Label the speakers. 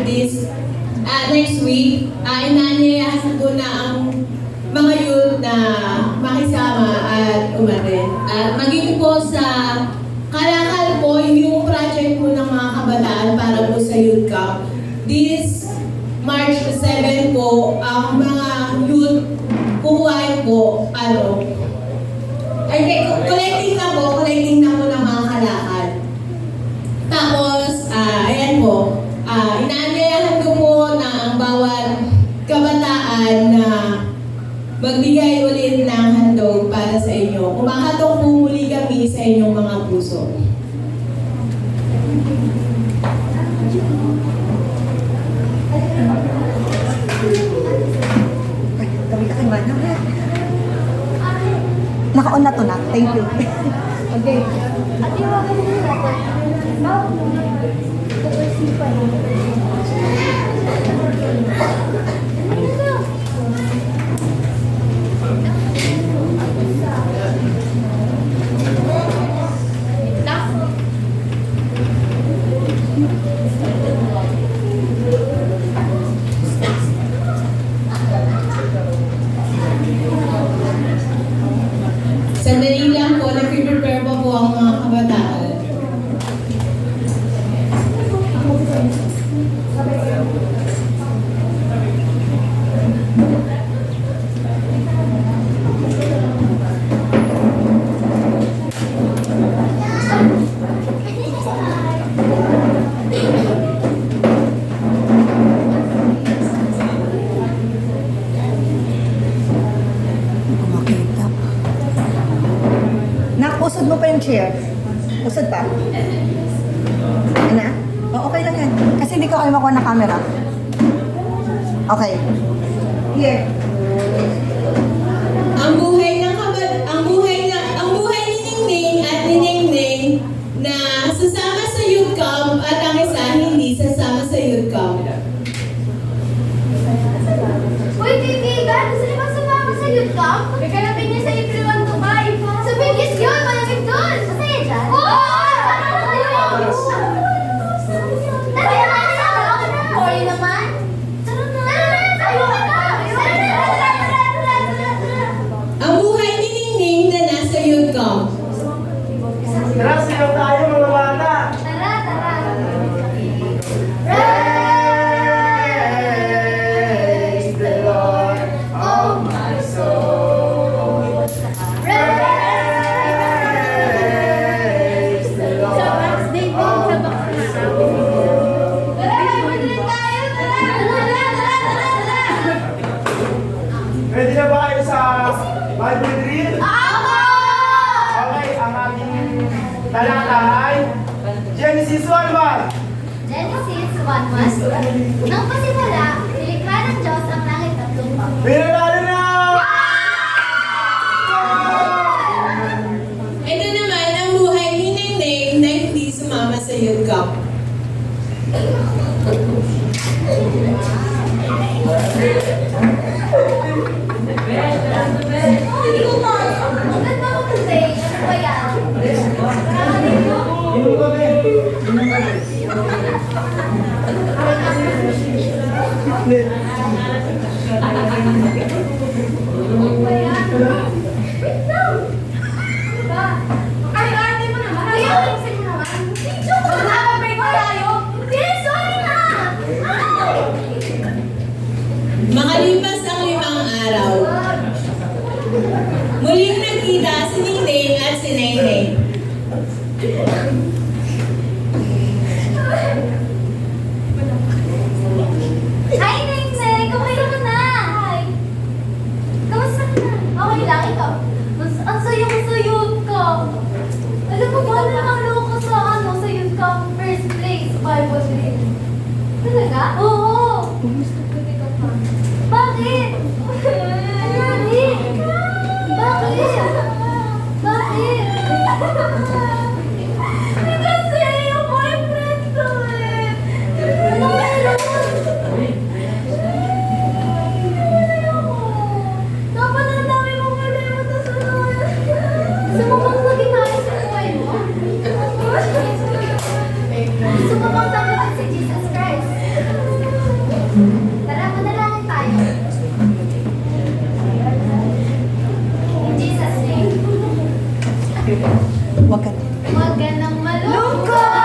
Speaker 1: this next week, inaanyayahan ko na ang mga youth na makisama at umarin. At maging po sa kalakal po yung project po ng mga kabataan para po sa youth camp. This March 7 po, ang mga youth kukuhain po, collecting na po ng mga kalakal. Tapos, ayan po, inaanyayahan ko po na ang bawat kabataan na magbigay ulit ng handog para sa inyo. Kumakatok po muli kami sa inyong mga puso.
Speaker 2: Naka-on na to na. Thank you. Okay.
Speaker 1: Sandali lang po, nag-prepare pa po ang mga kabataan.
Speaker 2: Usod mo pa yung chair. Usod pa. Ano? O, okay lang yan. Kasi hindi ko kayo makuha na camera. Okay. Here.
Speaker 1: Ang buhay ni Ningning at ni Ningning na sasama sa youth camp at ang isa hindi sasama sa youth camp.
Speaker 3: Uy, kaibigan! Gusto niyo ba sumama sa youth camp? Kakalapin niya sa April 1 Dubai. Sa Vegas yun! Malamig doon! Masaya dyan? Oo! Tara na! Sorry naman! Tara na! Tayo ka na!
Speaker 1: Ang buhay ni Ningning na nasa youth camp.
Speaker 4: Tara, sigaw tayo mga bata!
Speaker 3: Tara!
Speaker 4: Praise the Lord, oh my soul. Praise the Lord, oh my soul. Ready na ba kayo sa Bible drill? Okay, ang ating talata ay Genesis 1:1.
Speaker 3: Genesis 1:1. Nang pasimula, nilikha ng Diyos ang langit at lupa.
Speaker 4: Pinanalo na!
Speaker 1: Ito naman ang buhay ni Ningning na hindi sumama sa youth camp.
Speaker 3: Hindi ko ba? Ang ganda mo kasi. Ano ba yan?
Speaker 4: Inom kami.
Speaker 3: Ay, arte mo naman. Ay, ayusin mo naman. Joke lang. Nakapag-break tayo. Hindi, sorry na. Ay!
Speaker 1: Makalipas ang 5 araw, muling nagkita si Ningning at si Naineng.
Speaker 3: Hi, Neng-Neng! Kamusta ka na? Hi! Kamusta ka na? Okay lang, ikaw. Ang sayo ka. Alam mo ba, nanalo ka sa youth camp first place, Bible Drill. Talaga? Oo! Bakit? Ano? Bakit? Bakit? Kasi yung boyfriend ko eh. Ano meron? Dapat ang dami mong problema sa sunod. Gusto mo bang maging maayos sa buhay mo? Gusto mo bang sagutin si Jesus Christ? Tara, manalangin tayo. In Jesus' name.
Speaker 2: Huwag ka.
Speaker 3: Huwag ka nang malungkot.